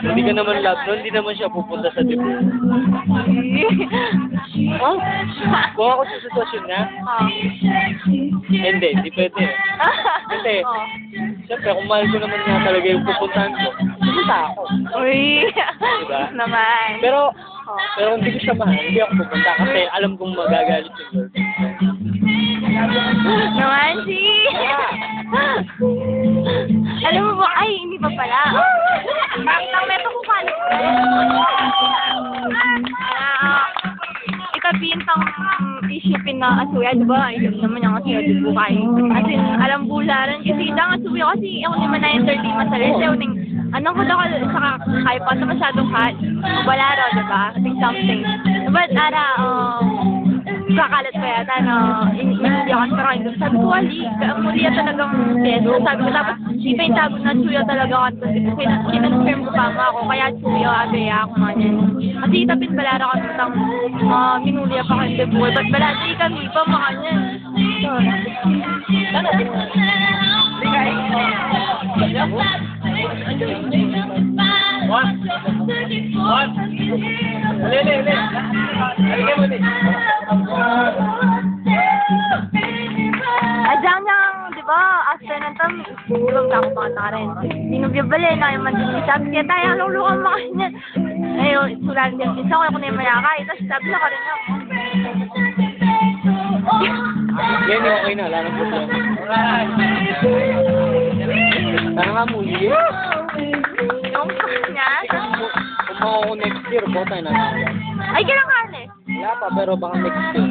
Hindi ka naman love nun, hindi naman siya pupunta sa debut. Oh? Kung ako sa sitwasyon niya? Hindi pwede. Kasi, siyempre, kung mahal ko naman nga talaga yung pupuntahan ko, pupunta ako. Uy, diba? naman. Pero hindi ko siya mahal, hindi ako pupunta kasi alam kong magagalit yung girl. Naman, si. Alam mo ba, ay, hindi pa pala. Parang meto ko pala. Itabihin tang isipin na asuya, diba? Yun naman yung asuya, diba kayo? As in, alam bularan kasi lang asuya kasi ako naman na entertainment sa rin. Anong ko daw sa kaya pa sa masyadong hot. Wala raw, diba? Think something. But, kakalat ko yata na hindi ako pero hindi. Sabi ko, wali. Muli yan talagang peso. Sabi ko, tapos di pa yung sabi na chuya talaga ako. Kasi kinonfirm ko pa mo ako. Kaya chuya, abaya ako nga yan. Kasi itapin balara ko itang minuli pa kayo sa buhay. Ba't balara di kami pa mga yan. What? Lele. Halika mo din. Adyang niyang, di ba, after ng tam, tulog na ako mga rin. Sinubyabali na yung mandun sabi kaya tayo, lulukan mo kanya. Ayun, sulan din. Minsan ko na yung mayakay. Tapos sabi na ka rin ako. Yan, okay na. Wala nang problema. Sana nga muli. Yung sakit niya. Kung ako next year, bota na. Ay, kailangan eh. Wala pa, pero baka next year.